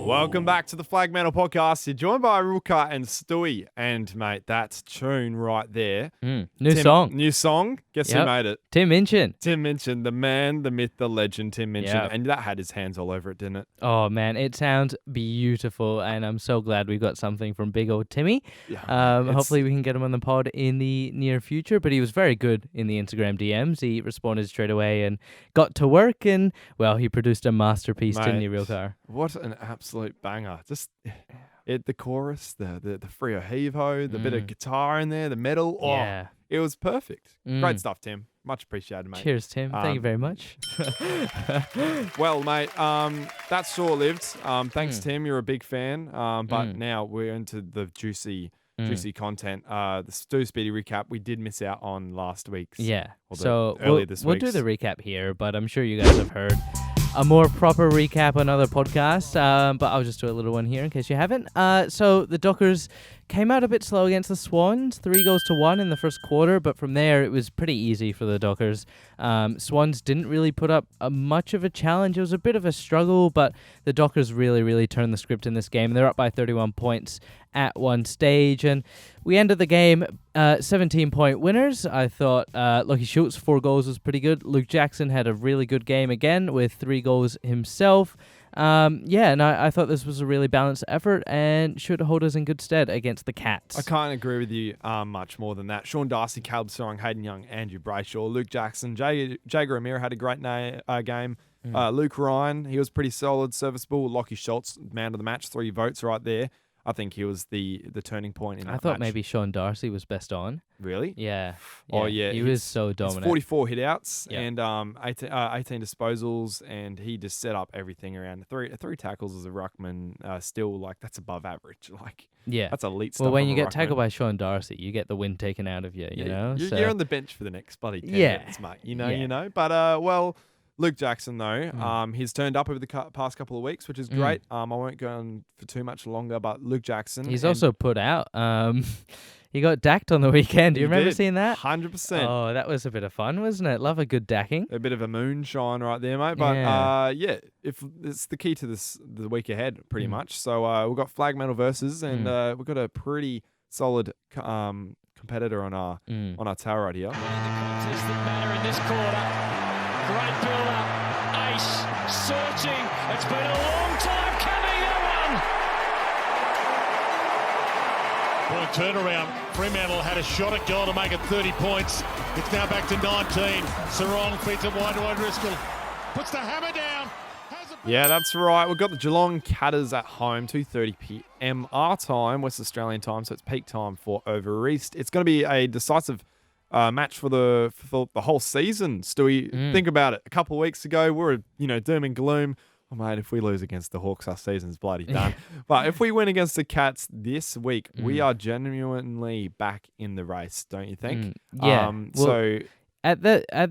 Welcome back to the Flagmantle podcast. You're joined by Rielke and Stu. And, mate, that's tune right there. New song. Guess who made it? Tim Minchin. Tim Minchin, the man, the myth, the legend, Tim Minchin. Yep. And that had his hands all over it, didn't it? Oh, man, it sounds beautiful. And I'm so glad we got something from big old Timmy. Yeah, hopefully we can get him on the pod in the near future. But he was very good in the Instagram DMs. He responded straight away and got to work. And, well, he produced a masterpiece, didn't he, Rielke? What an absolute banger. Just the chorus, the Freo heave-ho, the bit of guitar in there, the metal. Oh, yeah. It was perfect. Great stuff, Tim. Much appreciated, mate. Cheers, Tim. Thank you very much. Well, mate, that's short-lived. Thanks, Tim. You're a big fan. But now we're into the juicy content. The Stu Speedy recap we did miss out on last week's. Yeah. So we'll do the recap here, but I'm sure you guys have heard a more proper recap on other podcasts, but I'll just do a little one here in case you haven't. So the Dockers came out a bit slow against the Swans, 3-1 in the first quarter, but from there it was pretty easy for the Dockers. Swans didn't really put up much of a challenge. It was a bit of a struggle, but the Dockers really turned the script in this game. They're up by 31 points at one stage, and we ended the game 17-point winners. I thought Lucky Schultz, 4 goals was pretty good. Luke Jackson had a really good game again with 3 goals himself. And I thought this was a really balanced effort and should hold us in good stead against the Cats. I can't agree with you much more than that. Sean Darcy, Caleb Sorong, Hayden Young, Andrew Brayshaw, Luke Jackson, Jager O'Meara had a great game. Luke Ryan, he was pretty solid, serviceable. Lockie Schultz, man of the match, 3 votes right there. I think he was the turning point in that match. I thought maybe Sean Darcy was best on. Really? Yeah. Oh, yeah. He was so dominant. 44 hitouts and 18 disposals, and he just set up everything around. Three tackles as a ruckman, still, like, that's above average. Like, yeah. That's elite stuff. Well, when you get tackled by Sean Darcy, you get the wind taken out of you, you know? You're on the bench for the next bloody 10 minutes, mate. You know. But, well, Luke Jackson, though, he's turned up over the past couple of weeks, which is great. I won't go on for too much longer, but Luke Jackson. He's also put out. He got dacked on the weekend. Do you remember seeing that? 100%. Oh, that was a bit of fun, wasn't it? Love a good dacking. A bit of a moonshine right there, mate. But, if it's the key to the week ahead, pretty much. So we've got Flagmantle versus, and we've got a pretty solid competitor on our tail right here. The contest that matter in this quarter. Great build-up. Ace searching. It's been a long time coming, that one. Point turnaround. Fremantle had a shot at goal to make it 30 points. It's now back to 19. Sarong feeds it wide to O'Driscoll. Puts the hammer down. Yeah, that's right. We've got the Geelong Catters at home, 2:30 p.m. our time, West Australian time, so it's peak time for over East. It's going to be a decisive match for the whole season. Stewie, think about it. A couple of weeks ago, we were doom and gloom. Oh, mate, if we lose against the Hawks, our season's bloody done. But if we win against the Cats this week, we are genuinely back in the race, don't you think? Yeah. At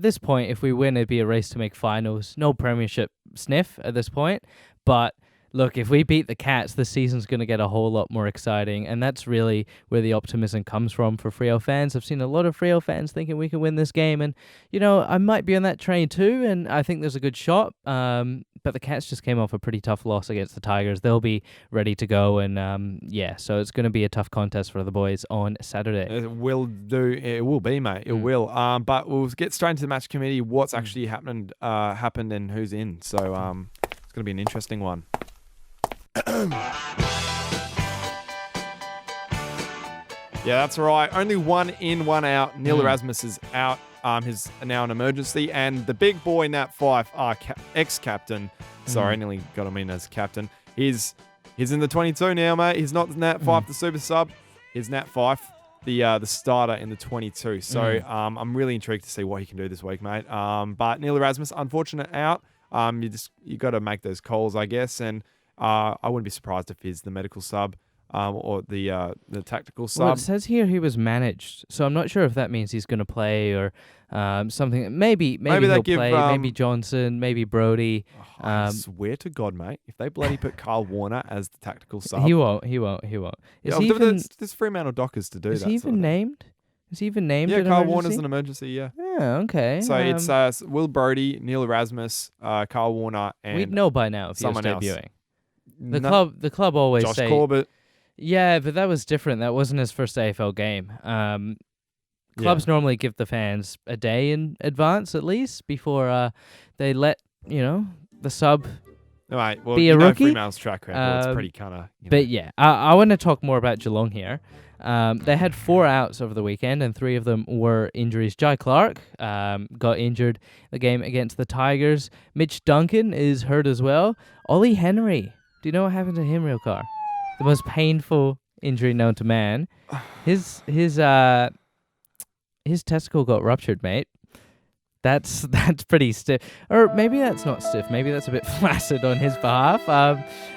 this point, if we win, it'd be a race to make finals. No premiership sniff at this point, but look, if we beat the Cats, the season's going to get a whole lot more exciting, and that's really where the optimism comes from for Freo fans. I've seen a lot of Freo fans thinking we can win this game, and, I might be on that train too, and I think there's a good shot, but the Cats just came off a pretty tough loss against the Tigers. They'll be ready to go, and, so it's going to be a tough contest for the boys on Saturday. It will be, mate. It will. But we'll get straight into the match committee, what's actually happened and who's in, so it's going to be an interesting one. Yeah, that's right. Only 1 in, 1 out. Neil Erasmus is out. He's now an emergency. And the big boy, Nat Fyfe, ex-captain. Sorry, I nearly got him in as captain. He's in the 22 now, mate. He's not Nat Fyfe, the super sub. He's Nat Fyfe, the starter in the 22. So I'm really intrigued to see what he can do this week, mate. But Neil Erasmus, unfortunate out. You got to make those calls, I guess. And I wouldn't be surprised if he's the medical sub. or the tactical Well, sub. it says here he was managed, so I'm not sure if that means he's going to play or something. Maybe they he'll give, play. Maybe Johnson. Maybe Brody. I swear to God, mate, if they bloody put Carl Warner as the tactical sub, He won't. Is yeah, he even, there's Fremantle Dockers to do is that. he sort even of thing. named? Is he even named? Yeah, an Carl emergency? Warner's an emergency. Yeah. Yeah. Okay. So it's Will Brody, Neil Erasmus, Carl Warner, and we'd know by now if he was someone else. debuting. No- The club always Josh say. Corbett. Yeah, but that was different. That wasn't his first AFL game. Clubs normally give the fans a day in advance at least before they let the sub. Mate, well, Be a rookie? Fremantle's track record. It's pretty kind of. But yeah, I want to talk more about Geelong here. They had 4 outs over the weekend, and 3 of them were injuries. Jai Clark got injured the game against the Tigers. Mitch Duncan is hurt as well. Ollie Henry, do you know what happened to him, Rielke? The most painful injury known to man. His testicle got ruptured, mate. That's pretty stiff. Or maybe that's not stiff. Maybe that's a bit flaccid on his behalf.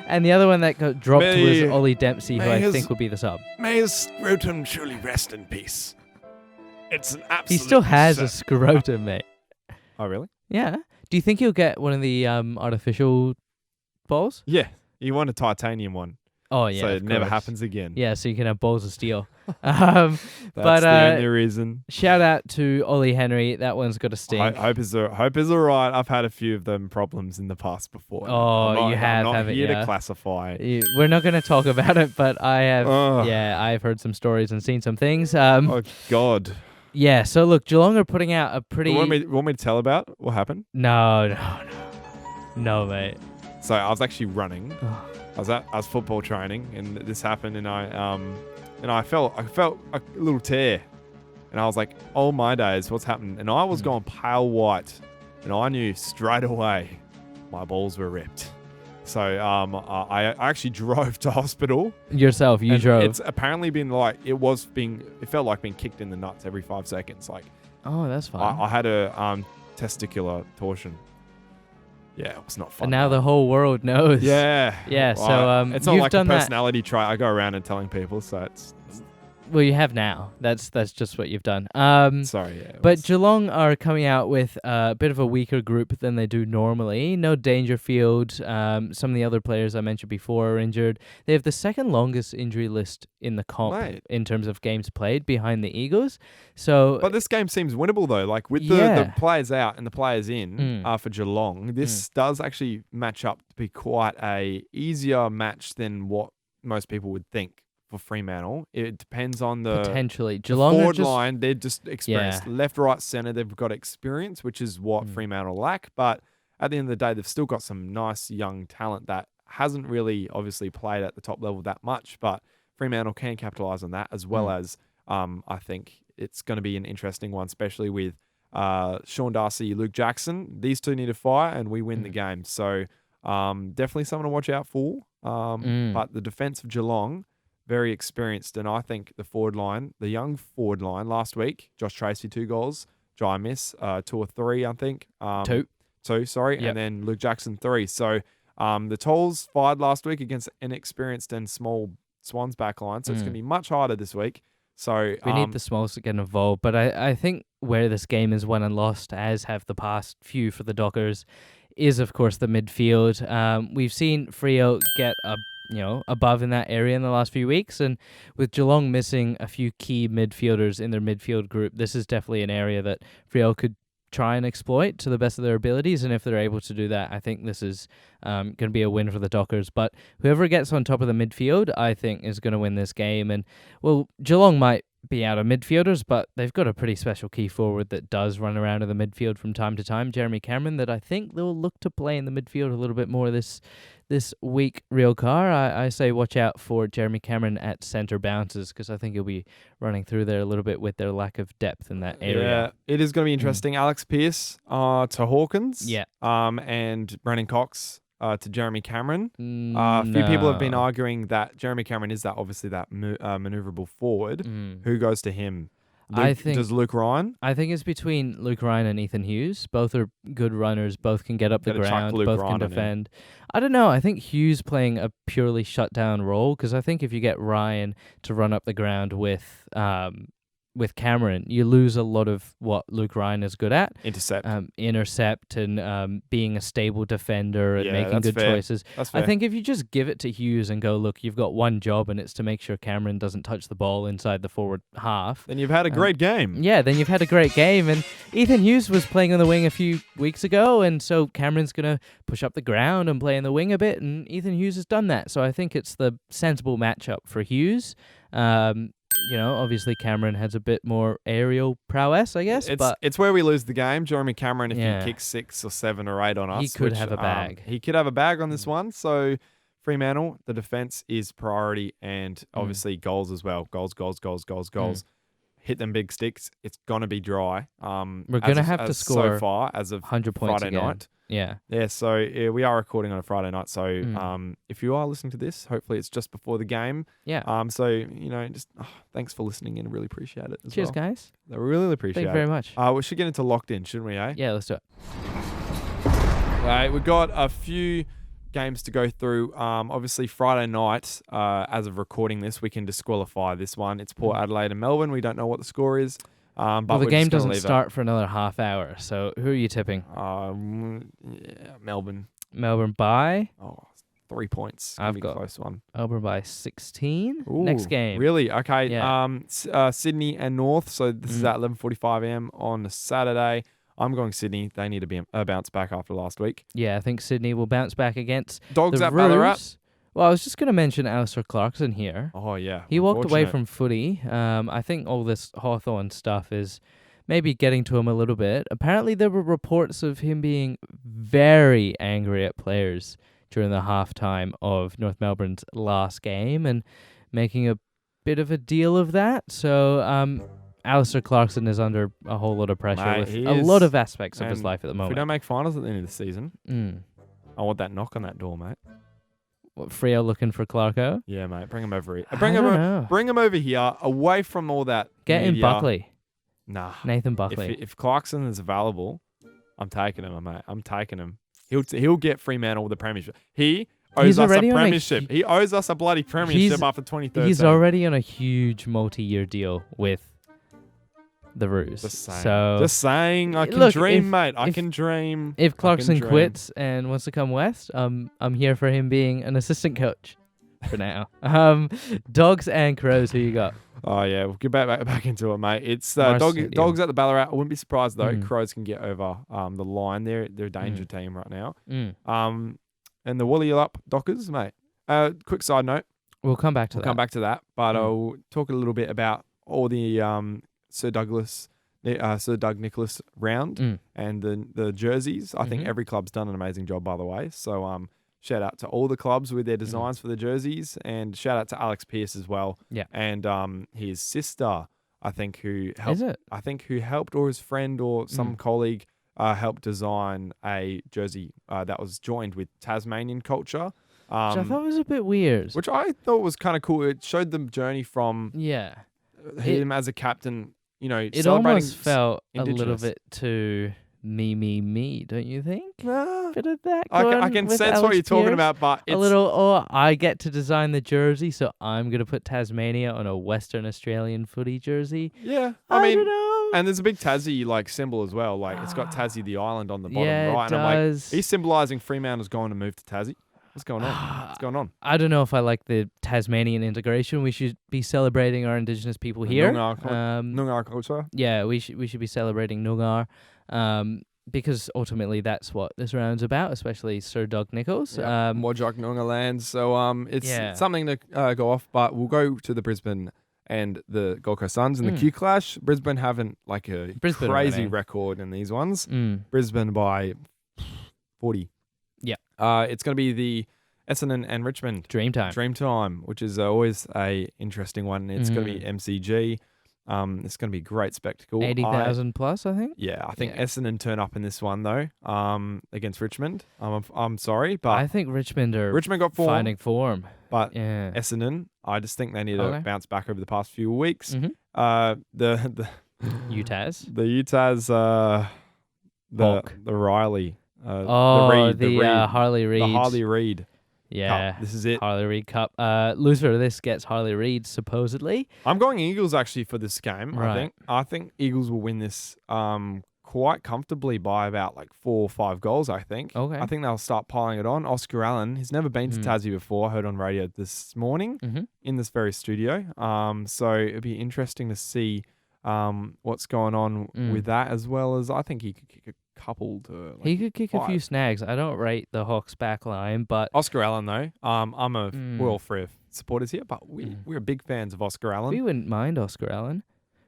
And the other one that got dropped was Ollie Dempsey, who I think will be the sub. May his scrotum truly rest in peace. It's an absolute. He still has a scrotum, mate. Oh, really? Yeah. Do you think he'll get one of the artificial balls? Yeah. You want a titanium one. Oh, yeah. So it never course. happens again. Yeah, so you can have balls of steel. That's the only reason. Shout out to Ollie Henry. That one's got a sting. Hope is alright. I've had a few of them problems in the past before. Oh, you have, I'm not haven't here you? to classify. We're not going to talk about it, but I have. Ugh. Yeah, I've heard some stories and seen some things. Oh God. Yeah. So look, Geelong are putting out a pretty. Want me to tell about what happened? No, mate. So I was actually running. I was football training, and this happened, and I felt a little tear, and I was like, "Oh my days, what's happened?" And I was going pale white, and I knew straight away my balls were ripped. So I actually drove to hospital. Yourself, you drove. It's apparently been like it felt like being kicked in the nuts every 5 seconds. Like, oh, that's fine. I had a testicular torsion. Yeah, it was not fun. And now the whole world knows. Yeah. Yeah. So it's not you've like a done that. personality trait. I go around and telling people, so it's Well, you have now. That's just what you've done. sorry. Yeah, But Geelong are coming out with a bit of a weaker group than they do normally. No Dangerfield. Some of the other players I mentioned before are injured. They have the second longest injury list in the comp in terms of games played, behind the Eagles. So, but this game seems winnable though. Like with the players out and the players in for Geelong, this does actually match up to be quite a easier match than what most people would think. For Fremantle, it depends on the potentially Geelong forward line. They're just experienced. Yeah. Left, right, centre. They've got experience, which is what Fremantle lack. But at the end of the day, they've still got some nice young talent that hasn't really obviously played at the top level that much. But Fremantle can capitalise on that, as well as I think it's going to be an interesting one, especially with Sean Darcy, Luke Jackson. These two need to fire, and we win the game. So definitely someone to watch out for. But the defence of Geelong, very experienced, and I think the young forward line last week, Josh Tracy 2 goals, Jai Miss 2 or 3, I think. 2, sorry, and then Luke Jackson 3. So the Tolls fired last week against inexperienced and small Swans back line, so it's going to be much harder this week. So we need the Smalls to get involved, but I think where this game is won and lost, as have the past few for the Dockers, is of course the midfield. We've seen Freo get above in that area in the last few weeks, and with Geelong missing a few key midfielders in their midfield group, this is definitely an area that Freo could try and exploit to the best of their abilities, and if they're able to do that, I think this is going to be a win for the Dockers. But whoever gets on top of the midfield, I think, is going to win this game. And well, Geelong might be out of midfielders, but they've got a pretty special key forward that does run around in the midfield from time to time, Jeremy Cameron, that I think they'll look to play in the midfield a little bit more this week. Rielke, I say watch out for Jeremy Cameron at centre bounces, because I think he'll be running through there a little bit with their lack of depth in that area. Yeah, it is going to be interesting. Alex Pearce to Hawkins. Yeah. And Brennan Cox to Jeremy Cameron. A few people have been arguing that Jeremy Cameron is obviously that manoeuvrable forward. Who goes to him? Does Luke Ryan? I think it's between Luke Ryan and Ethan Hughes. Both are good runners. Both can get up the Gotta chuck ground. Luke Both Ryan can in. defend. I don't know. I think Hughes playing a purely shutdown role, because I think if you get Ryan to run up the ground with Cameron, you lose a lot of what Luke Ryan is good at. Intercept and being a stable defender and making good choices. That's fair. I think if you just give it to Hughes and go, look, you've got one job and it's to make sure Cameron doesn't touch the ball inside the forward half. Then you've had a great game. Yeah, then you've had a great game. And Ethan Hughes was playing on the wing a few weeks ago, and so Cameron's going to push up the ground and play in the wing a bit, and Ethan Hughes has done that. So I think it's the sensible matchup for Hughes. Obviously Cameron has a bit more aerial prowess, I guess. It's where we lose the game. Jeremy Cameron, if he kicks 6 or 7 or 8 on us, he could have a bag. He could have a bag on this one. So Fremantle, the defense is priority, and obviously goals as well. Goals. Hit them big sticks. It's gonna be dry. We're gonna have to score so far as of 100 points Friday again. night. Yeah. So we are recording on a Friday night. So if you are listening to this, hopefully it's just before the game. Yeah. Just thanks for listening and really appreciate it. Cheers, guys. I really appreciate it. Thank you very much. We should get into locked in, shouldn't we? Yeah, let's do it. Right, we've got a few games to go through. Obviously Friday night, as of recording this, we can disqualify this one. It's Port Adelaide and Melbourne. We don't know what the score is. But the game doesn't start for another half hour. So who are you tipping? Melbourne. Melbourne by? 3 points. I've got a close one. Melbourne by 16. Ooh, Next game. Really? Okay. Yeah. Sydney and North. So this is at 11:45 a.m. on a Saturday. I'm going Sydney. They need to be a bounce back after last week. Yeah, I think Sydney will bounce back against Dogs the at Roos. Ballarat. Well, I was just going to mention Alistair Clarkson here. Oh, yeah. He walked away from footy. I think all this Hawthorn stuff is maybe getting to him a little bit. Apparently, there were reports of him being very angry at players during the halftime of North Melbourne's last game and making a bit of a deal of that. So, Alistair Clarkson is under a whole lot of pressure with a lot of aspects of his life at the moment. If we don't make finals at the end of the season, I want that knock on that door, mate. What, Freo looking for Clarko? Yeah, mate. Bring him over here. Know. Bring him over here, away from all that. Get media. in Buckley. Nah. Nathan Buckley. If Clarkson is available, I'm taking him, mate. I'm taking him. He'll get Fremantle the premiership. He owes us a premiership. He owes us a bloody premiership after 2013. He's already on a huge multi-year deal with the Roos. Just saying, I can dream, mate. I can dream. If Clarkson quits and wants to come west, I'm here for him being an assistant coach for now. Dogs and Crows, who you got? Oh, yeah. We'll get back into it, mate. It's Dogs at the Ballarat. I wouldn't be surprised, though. Crows can get over the line. They're a danger team right now. And the Woolly up Dockers, mate. Quick side note. We'll come back to that. But I'll talk a little bit about all the Sir Doug Nicholas round and the jerseys. I think every club's done an amazing job, by the way. So shout out to all the clubs with their designs for the jerseys, and shout out to Alex Pearce as well. Yeah, and his sister, I think, who helped. Is it? I think who helped, or his friend, or some colleague helped design a jersey that was joined with Tasmanian culture. Which I thought was a bit weird. Which I thought was kind of cool. It showed the journey from him as a captain. You know, it almost felt Indigenous. A little bit too me, don't you think? Bit of that. I can sense Alex what you're talking Pearce. about, but it's a little. I get to design the jersey, so I'm gonna put Tasmania on a Western Australian footy jersey. Yeah, I mean, don't know. And there's a big Tassie symbol as well. Like it's got Tassie the island on the bottom right. It and I'm does. like, he's symbolising Fremantle's going to move to Tassie. What's going on? What's going on? I don't know if I like the Tasmanian integration. We should be celebrating our Indigenous people here. Noongar culture. Yeah, we should be celebrating Noongar, because ultimately that's what this round's about, especially Sir Doug Nichols. Yeah. Wodjuk Noongar lands. So it's something to go off. But we'll go to the Brisbane and the Gold Coast Suns in the Q Clash. Brisbane haven't like a crazy record in these ones. Brisbane by 40. Yeah. It's going to be the Essendon and Richmond Dreamtime, which is always a interesting one. It's going to be MCG. It's going to be a great spectacle. 80,000 plus, I think. Yeah, I think Yeah. Essendon turn up in this one though. Against Richmond. I'm sorry, but I think Richmond got form, finding form. but Yeah. Essendon, I just think they need to Okay. bounce back over the past few weeks. Mhm. The Utahs. the Utahs, Hawk. the Riley, Oh, the Reed, Harley Reid. the Harley Reid Yeah. Cup. This is it. Harley Reid Cup. Loser of this gets Harley Reid, supposedly. I'm going Eagles actually for this game. Right. I think Eagles will win this quite comfortably by about like 4 or 5 goals. I think. Okay. I think they'll start piling it on. Oscar Allen, he's never been to Tassie before. I heard on radio this morning in this very studio. So it'd be interesting to see what's going on with that, as well as I think he could kick a couple to. Like, He could kick a few 5. snags. I don't rate the Hawks back line, but Oscar Allen though. I'm a we're all Freo supporters here, but we're big fans of Oscar Allen. we wouldn't mind Oscar Allen.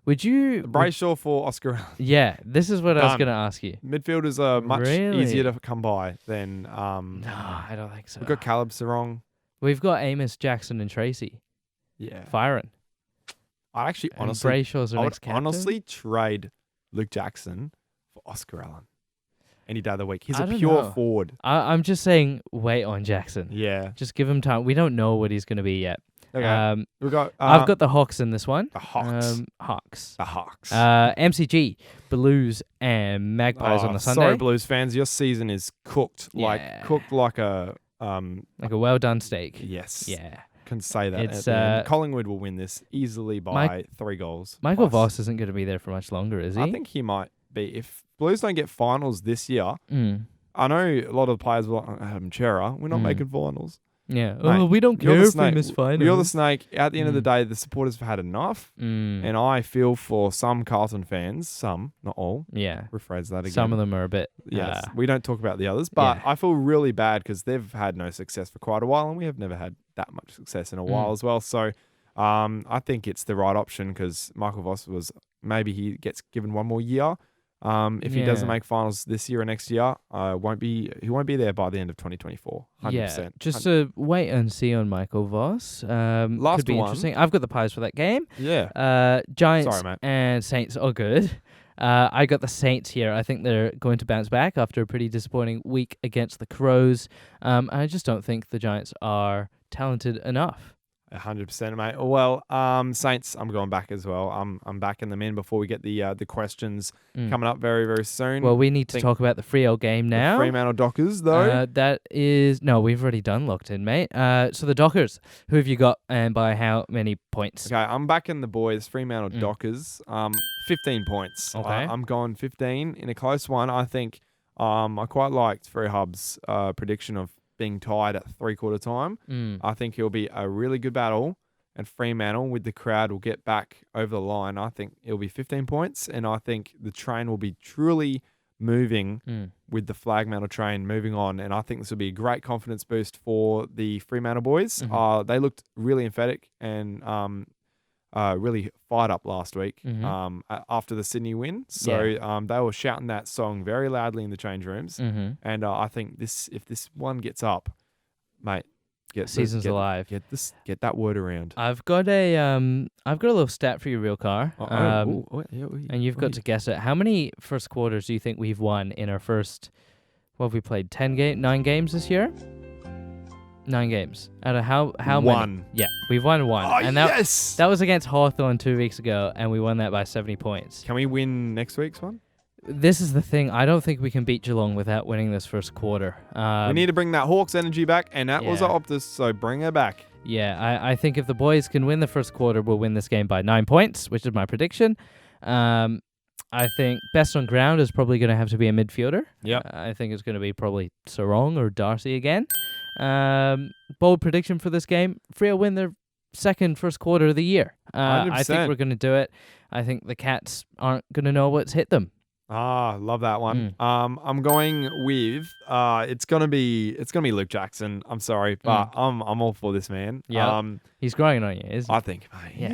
Would you? Brayshaw for Oscar Allen. Yeah, this is what I was Done. going to ask you. Midfielders are much Really? easier to come by than No, I don't think so. we've got Caleb Sarong. We've got Amos, Jackson, and Tracy Yeah. firing. I actually And honestly Brayshaw's our I would next captain. honestly trade Luke Jackson for Oscar Allen any day of the week. He's I a don't pure know. forward. I'm just saying, wait on Jackson. Yeah. Just give him time. We don't know what he's going to be yet. Okay. We've got I've got the Hawks in this one. the Hawks. Hawks. The Hawks. MCG, Blues, and Magpies on the Sunday. Sorry, Blues fans, your season is cooked Yeah. like a Like a well done steak. yes. Yeah. Can say that. It's, At the end. Collingwood will win this easily by 3 goals. Michael plus. Voss isn't going to be there for much longer, is he? I think he might be. If Blues don't get finals this year, Mm. I know a lot of the players will like, Adam Chera, we're not making finals. Yeah. Mate, Oh, we don't You're care the if we snake. miss finals. You're the snake. At the end of the day, the supporters have had enough. And I feel for some Carlton fans, some, not all. Yeah. Rephrase that again. Some of them are a bit. Yes. We don't talk about the others, but Yeah. I feel really bad because they've had no success for quite a while, and we have never had that much success in a while as well. So I think it's the right option because Michael Voss maybe he gets given one more year. If he doesn't Yeah. make finals this year or next year, he won't be there by the end of 2024. 100%. Yeah, just to wait and see on Michael Voss. Last could be one. interesting. I've got the Pies for that game. Yeah. Giants Sorry, mate. and Saints are good. I got the Saints here. I think they're going to bounce back after a pretty disappointing week against the Crows. I just don't think the Giants are talented enough. 100%, mate. Well, Saints, I'm going back as well. I'm backing them in before we get the questions coming up very, very soon. Well, we need to talk about the Freo game now. The Fremantle Dockers, though. We've already done locked in, mate. So the Dockers, who have you got and by how many points? Okay, I'm backing the boys, Fremantle Dockers. 15 points. Okay. I'm going 15 in a close one. I think I quite liked Free Hub's prediction of being tied at 3/4 time. I think it'll be a really good battle, and Fremantle with the crowd will get back over the line. I think it'll be 15 points, and I think the train will be truly moving with the Flagmantle train moving on, and I think this will be a great confidence boost for the Fremantle boys. They looked really emphatic and really fired up last week after the Sydney win. So they were shouting that song very loudly in the change rooms. And I think if this one gets up, mate, Season's alive. Get that word around. I've got a little stat for you, real car. And you've got to guess it. How many first quarters do you think we've won in our first? What have we played? 9 games this year. 9 games. Out of how One. many? Yeah, we've won 1. Oh, and yes! that was against Hawthorn 2 weeks ago, and we won that by 70 points. Can we win next week's one? This is the thing. I don't think we can beat Geelong without winning this first quarter. We need to bring that Hawks energy back, and that was yeah. our Optus, so bring her back. Yeah, I think if the boys can win the first quarter, we'll win this game by 9 points, which is my prediction. I think best on ground is probably going to have to be a midfielder. Yep. I think it's going to be probably Sarong or Darcy again. Bold prediction for this game. Freo win their first quarter of the year. I think 100%. we're going to do it. I think the Cats aren't going to know what's hit them. Love that one. I'm going with it's gonna be Luke Jackson. I'm sorry, but I'm all for this man. Yeah. He's growing on you, isn't he? I think, mate, Yeah.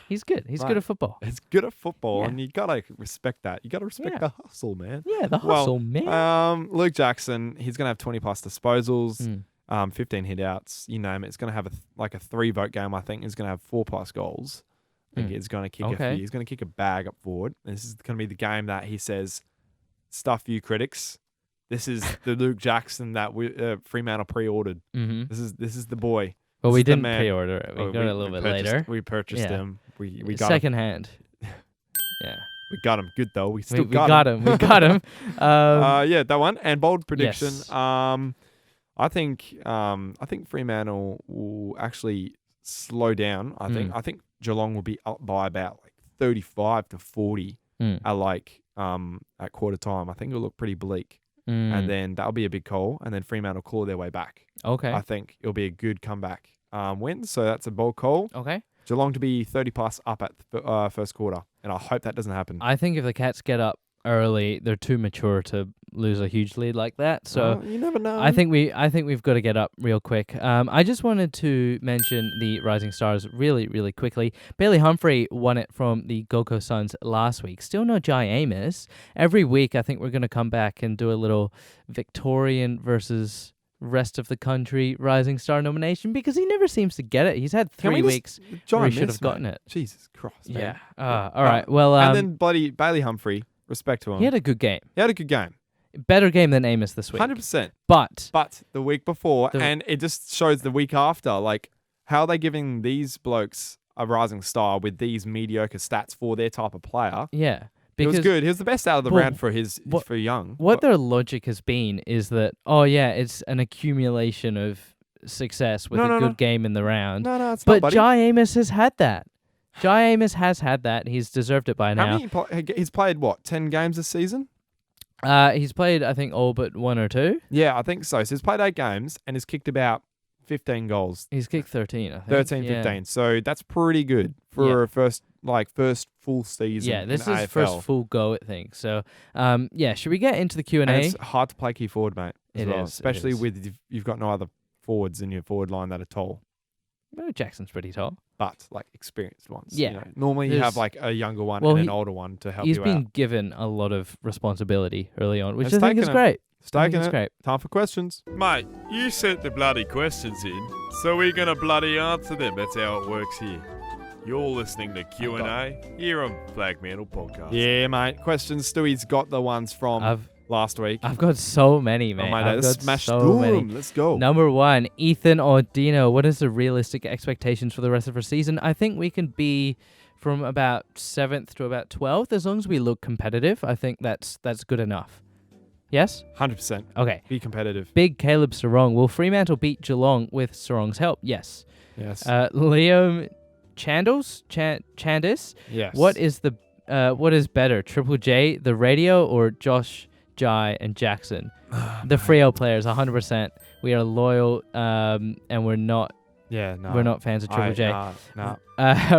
he's Good. He's Mate. good at football. It's good at football, Yeah. and you gotta respect that. You gotta respect the hustle, man. Yeah, the hustle, man. Luke Jackson, he's gonna have 20 plus disposals, 15 hit outs. You name it. It's gonna have a 3-vote game. I think. He's gonna have 4 plus goals. I think he's going to kick he's going to kick a bag up forward. This is going to be the game that he says, "Stuff you critics. This is the Luke Jackson that Fremantle pre-ordered. Mm-hmm. This is the boy." Well, This we is the didn't man. pre-order it. We got it a little bit later. We purchased him. We got him. Second hand. Yeah. We got him. Good though. We still we got him. We got him. Yeah, that one. And bold prediction. Yes. I think Fremantle will actually slow down. I think Geelong will be up by about like 35 to 40 at quarter time. I think it'll look pretty bleak. And then that'll be a big call. And then Fremantle claw their way back. Okay. I think it'll be a good comeback win. So that's a bold call. Okay. Geelong to be 30 plus up at the first quarter. And I hope that doesn't happen. I think if the Cats get up early, they're too mature to lose a huge lead like that. So you never know. I think we've got to get up real quick. I just wanted to mention the Rising Stars really, really quickly. Bailey Humphrey won it from the Gold Coast Suns last week. Still no Jai Amos. Every week, I think we're going to come back and do a little Victorian versus rest of the country Rising Star nomination because he never seems to get it. He's had 3 weeks where he should have gotten it. Jesus Christ, man. Yeah. All right. Well, and then bloody Bailey Humphrey, respect to him. He had a good game. Better game than Amos this week. 100%. But the week before, and it just shows the week after, like, how are they giving these blokes a rising star with these mediocre stats for their type of player? Yeah. It was good. He was the best out of the round for young. What their logic has been is that, it's an accumulation of success with a good game in the round. No, it's not, But buddy. Jai Amos has had that. Jai Amos has had that. He's deserved it by now. He's played, 10 games this season? He's played, I think, all but 1 or 2. Yeah, I think so. So he's played 8 games and has kicked about 15 goals. He's kicked 13, I think. 13, 15. So that's pretty good for a first full season. Yeah, this in is AFL. first full go at things. So, should we get into the Q&A? And it's hard to play key forward, mate. It is. Especially with you've got no other forwards in your forward line that are tall. Well, Jackson's pretty tall. But experienced ones. Yeah. Normally you have a younger one and an older one to help you out. He's been given a lot of responsibility early on, which It's I think is taken great. It's taken It's it. great. Time for questions. Mate, you sent the bloody questions in, so we're going to bloody answer them. That's how it works here. You're listening to Q&A here on Flagmantle Podcast. Yeah, mate. Questions. Stewie's got the ones from last week. I've got so many, mate. Let's smash through them. Let's go. Number 1, Ethan or Dino, what is the realistic expectations for the rest of our season? I think we can be from about 7th to about 12th. As long as we look competitive, I think that's good enough. Yes? 100%. Okay. Be competitive. Big Caleb Sarong. Will Fremantle beat Geelong with Sarong's help? Yes. Yes. Liam Chandis. Yes. What is better, Triple J, the radio, or Josh, Jai, and Jackson? The Freo players, 100%. We are loyal, and we're not. Yeah, no. We're not fans of Triple J. No.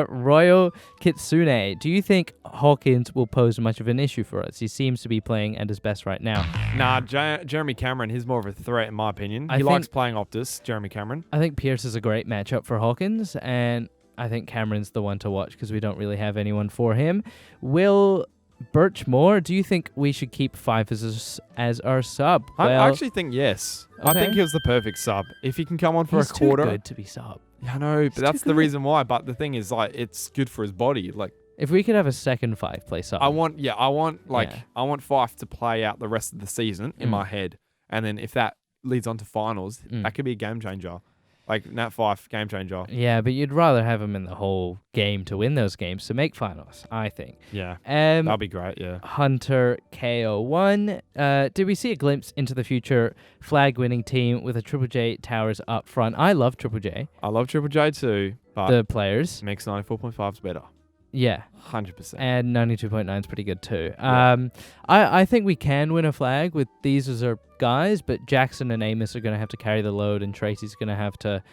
Royal Kitsune, do you think Hawkins will pose much of an issue for us? He seems to be playing at his best right now. Nah, Jeremy Cameron, he's more of a threat in my opinion. He likes playing Optus, Jeremy Cameron. I think Pierce is a great matchup for Hawkins, and I think Cameron's the one to watch because we don't really have anyone for him. Will Birchmore, do you think we should keep Fife as our sub? I actually think yes. Okay. I think he was the perfect sub. If he can come on for He's a quarter. Too good to be sub. I know, but that's the reason why. But the thing is, it's good for his body. If we could have a second Fife play sub. I want Fife to play out the rest of the season in my head. And then if that leads on to finals, that could be a game changer. Nat Fife, game changer. Yeah, but you'd rather have him in the whole game to win those games to make finals, I think. Yeah, that'll be great, yeah. Hunter KO1. Did we see a glimpse into the future flag-winning team with a Triple J Towers up front? I love Triple J. I love Triple J too, but the players. makes 94.5 better. Yeah. 100%. And 92.9 is pretty good too. Yeah. I think we can win a flag with these as our guys, but Jackson and Amos are going to have to carry the load, and Tracy's going to have to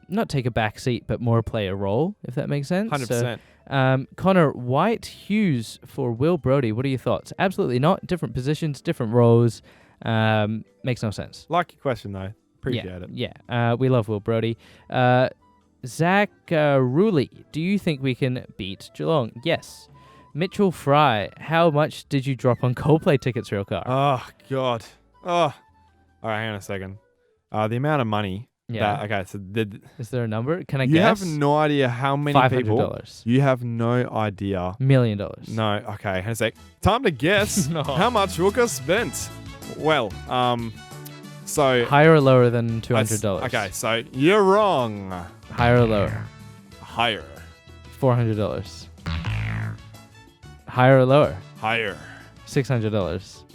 not take a back seat, but more play a role, if that makes sense. 100%. So, Connor White Hughes for Will Brodie. What are your thoughts? Absolutely not. Different positions, different roles. Makes no sense. Like your question though. Appreciate it. Yeah. We love Will Brodie. Zach Ruley, do you think we can beat Geelong? Yes. Mitchell Fry, how much did you drop on Coldplay tickets, Real Car? Oh, God. Oh. All right, hang on a second. The amount of money Yeah. Okay, so Is there a number? Can I you guess? have no idea how many people. $500. You have no idea. $1 million. No, okay, hang on a sec. Time to guess No. how much Rielke spent. Well, so Higher or lower than $200? Okay, so you're wrong. Higher or lower? Higher. $400. Higher or lower? Higher. $600.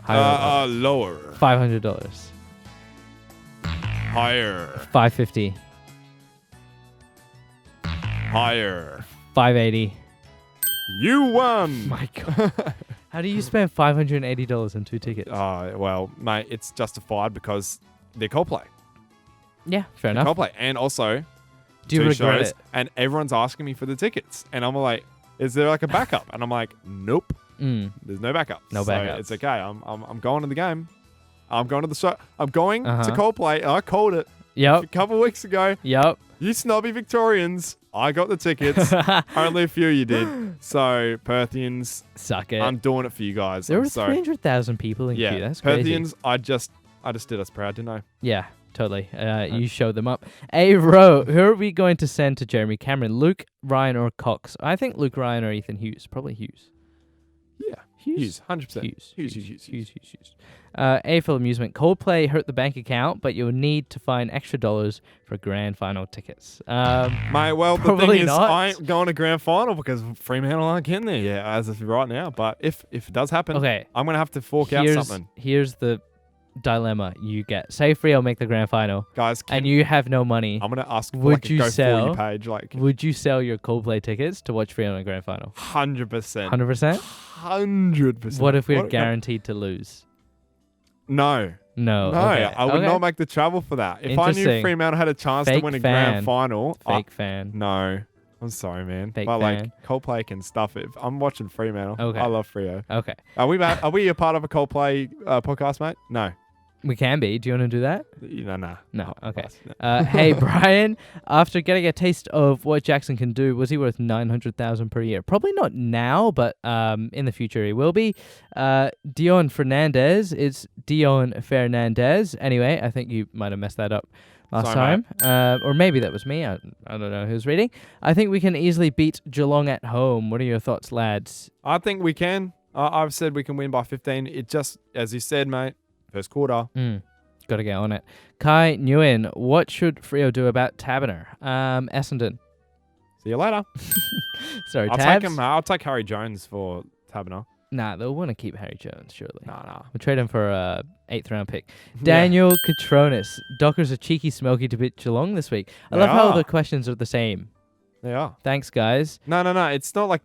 Higher or lower? Lower. $500. Higher. $550. Higher. $580. You won. My God. How do you spend $580 on 2 tickets? Well, mate, it's justified because they're Coldplay. Yeah, fair They're enough. Coldplay, and also Do you 2 regret shows, it? and everyone's asking me for the tickets, and I'm like, "Is there like a backup?" And I'm like, "Nope, there's no backup. No so backups. It's okay. I'm going to the game. I'm going to the show. I'm going to Uh-huh. Coldplay. I called it a Yep. couple weeks ago. Yep. You snobby Victorians, I got the tickets. Only a few of you did. So Perthians, Suck it. I'm doing it for you guys. There I'm were sorry. 300,000 people in Yeah, queue. That's crazy. Perthians, I just did us proud, didn't I? Yeah, totally. You showed them up. Ro, who are we going to send to Jeremy Cameron? Luke, Ryan, or Cox? I think Luke, Ryan, or Ethan Hughes. Probably Hughes. Yeah. Hughes? 100%. Hughes. Hughes. A for amusement. Coldplay hurt the bank account, but you'll need to find extra dollars for grand final tickets. Mate, well, the Probably thing is, not. I ain't going to grand final because Fremantle aren't getting there yet as of right now. But if it does happen, Okay. I'm going to have to fork out something. Here's the dilemma you get. Say Freo make the grand final, Guys, and you have no money. I'm going to ask for Would like a you go for sell- you page. Like, Would you sell your Coldplay tickets to watch Freo in the grand final? 100%. 100%? 100%. What if we're guaranteed to lose? No. No. No, okay. I would okay. not make the travel for that. If I knew Interesting. Fremantle had a chance to Fake win a fan. grand final, Fake fan. no. I'm sorry, man. Fake but fan. like Coldplay can stuff it. I'm watching Fremantle. Okay. I love Freo. Okay. Are we a part of a Coldplay podcast, mate? No. We can be. Do you want to do that? Nah. No. Okay. No. Hey, Brian, after getting a taste of what Jackson can do, was he worth $900,000 per year? Probably not now, but in the future he will be. Dion Fernandez. It's Dion Fernandez. Anyway, I think you might have messed that up last Sorry, time. Or maybe that was me. I don't know who's reading. I think we can easily beat Geelong at home. What are your thoughts, lads? I think we can. I've said we can win by 15. It just, as you said, mate, first quarter. Got to get on it. Kai Nguyen, what should Freo do about Taberner? Essendon. See you later. Sorry, I'll Tabs. take him. I'll take Harry Jones for Taberner. Nah, they'll want to keep Harry Jones, surely. Nah. We'll trade him for a 8th round pick. Daniel Catronis. Dockers are cheeky smoky to beat Geelong this week. I They love how are. the questions are the same. They are. Thanks, guys. No. It's not like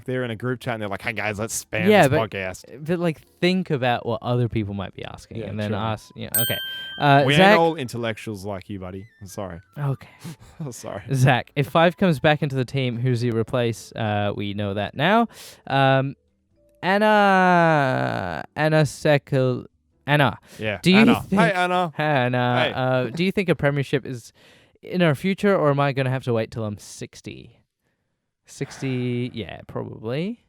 they're in a group chat and they're like, "Hey guys, let's spam Yeah, this but- podcast." But like, think about what other people might be asking, Yeah, and then true. ask. Yeah, okay. We Zach. ain't all intellectuals like you, buddy. I'm sorry. Okay. I'm sorry. Zach, if Five comes back into the team, who's he replace? We know that now. Anna Sekil. Anna. Yeah. Do you Anna. think- Hey, Anna. Anna. Do you think a premiership is in our future, or am I going to have to wait till I'm 60? 60, yeah, probably.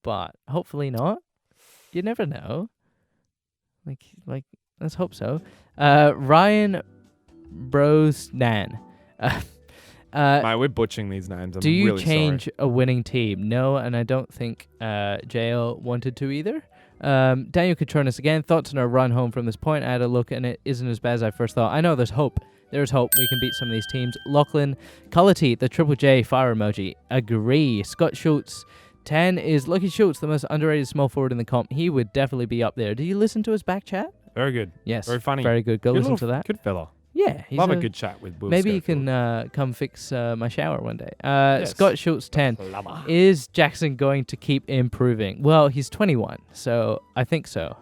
But hopefully not. You never know. Like, let's hope so. Ryan Brosnan. Mate, we're butchering these names. I'm Do you really change sorry. a winning team? No, and I don't think JL wanted to either. Daniel Catronis again. Thoughts on our run home from this point? I had a look and it isn't as bad as I first thought. I know there's hope. There's hope we can beat some of these teams. Lachlan Cullity, the Triple J fire emoji. Agree. Scott Schultz. 10 is Lucky Schultz, the most underrated small forward in the comp. He would definitely be up there. Did you listen to his back chat? Very good. Yes. Very funny. Very good. Go Good listen little- to that. Good fella. Yeah. He's Love a good chat with Will Maybe you Schofield. can come fix my shower one day. Yes. Scott Schultz, 10. Plumber. Is Jackson going to keep improving? Well, he's 21, so I think so.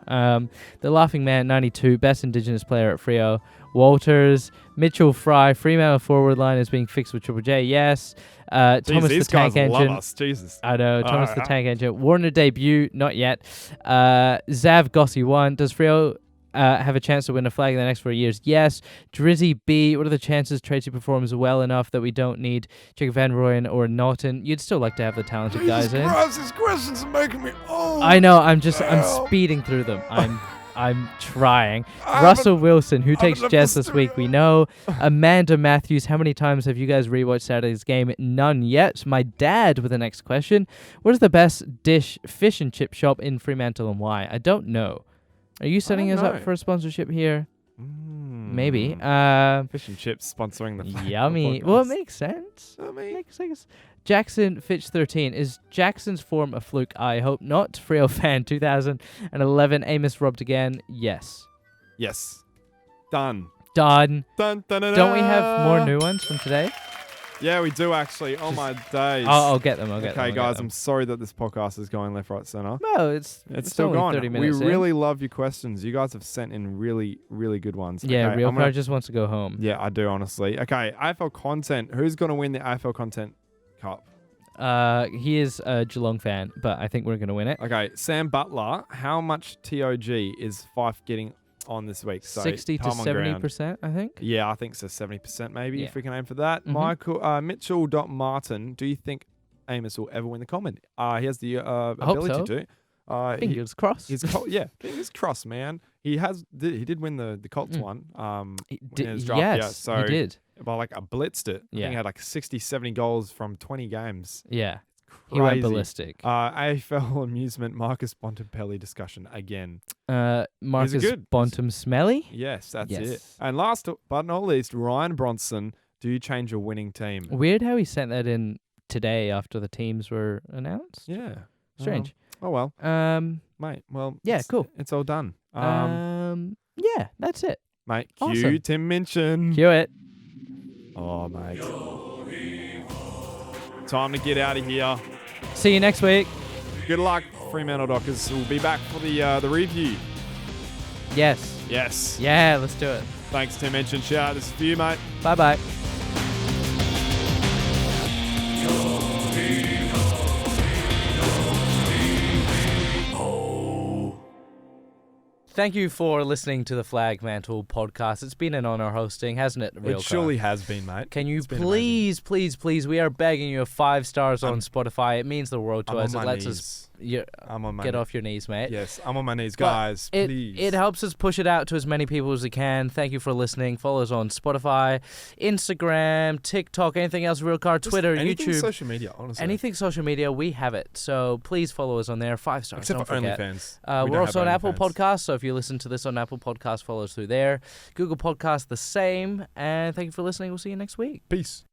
The Laughing Man, 92, best Indigenous player at Freo. Walters, Mitchell Fry, Fremantle forward line is being fixed with Triple J. Yes. Jeez, Thomas the these Tank guys love Engine. us. Jesus. I know. Thomas the Alright. Tank Engine. Warner debut, not yet. Zav Gossi 1. Does Freo have a chance to win a flag in the next 4 years? Yes. Drizzy B. What are the chances Tracy performs well enough that we don't need Jacob Van Rooyen or Naughton? You'd still like to have the talented guys in. Christ, these questions are making me old. I know. I'm Help. speeding through them. I'm I'm trying. Russell Wilson, who takes Jess this week, we know. Amanda Matthews, how many times have you guys rewatched Saturday's game? None yet. My dad with the next question. What is the best dish fish and chip shop in Fremantle and why? I don't know. Are you setting us up for a sponsorship here? Maybe. Fish and chips sponsoring the Yummy. podcast. Well, it makes sense. I mean, Makes sense. Jackson Fitch 13. Is Jackson's form a fluke? I hope not. Freo fan 2011. Amos robbed again. Yes. yes. Done. Done. Dun, dun, dun, Don't we have more new ones from today? Yeah, we do actually. Oh my days. I'll get them. Okay, guys, I'm sorry that this podcast is going left, right, center. No, it's still only going. 30 minutes We in. really love your questions. You guys have sent in really, really good ones. Yeah, okay, Rielke just wants to go home. Yeah, I do, honestly. Okay, AFL content. Who's going to win the AFL content cup? He is a Geelong fan, but I think we're going to win it. Okay, Sam Butler. How much TOG is Fife getting on this week? So 60 to time on ground. 70%, I think. Yeah, I think so. 70% maybe, Yeah. if we can aim for that. Mhm. Michael Mitchell.Martin. Do you think Amos will ever win the comment? He has the ability so. to. Fingers crossed. Fingers crossed, man. He did win the Colts one. He in did, his draft, yes, yeah, so he did. But like I blitzed it. I Yeah. think he had like 60, 70 goals from 20 games. Yeah. Crazy. He went ballistic. AFL amusement Marcus Bontempelli discussion again. Marcus good. Bontum Smelly. Yes, that's it. Yes. And last but not least, Ryan Bronson. Do you change your winning team? Weird how he sent that in today after the teams were announced. Yeah. Strange. Oh well, mate. Well, Yeah, cool. It's all done. Yeah, that's it. Mate, cue awesome. Tim Minchin. Cue it. Oh, mate. Time to get out of here. See you next week. Good luck, Fremantle Dockers. We'll be back for the review. Yes. Yes. Yeah, let's do it. Thanks, Tim Minchin. Shout out. This is for you, mate. Bye-bye. Thank you for listening to the Flagmantle podcast. It's been an honor hosting, hasn't it, Rielke? It surely has been, mate. Can you It's been please, we are begging you 5 stars on Spotify. It means the world to I'm us. on It my lets knees. us I'm on my get knees. off your knees, mate. Yes, I'm on my knees, But guys. Please. It helps us push it out to as many people as we can. Thank you for listening. Follow us on Spotify, Instagram, TikTok, anything else, Rielke, Twitter, anything YouTube. social media, honestly. Anything social media, we have it. So please follow us on there. 5 stars. Except don't for forget. OnlyFans. We're also on Apple OnlyFans. Podcasts, so if you listen to this on Apple Podcasts, follow us through there. Google Podcasts, the same. And thank you for listening. We'll see you next week. Peace.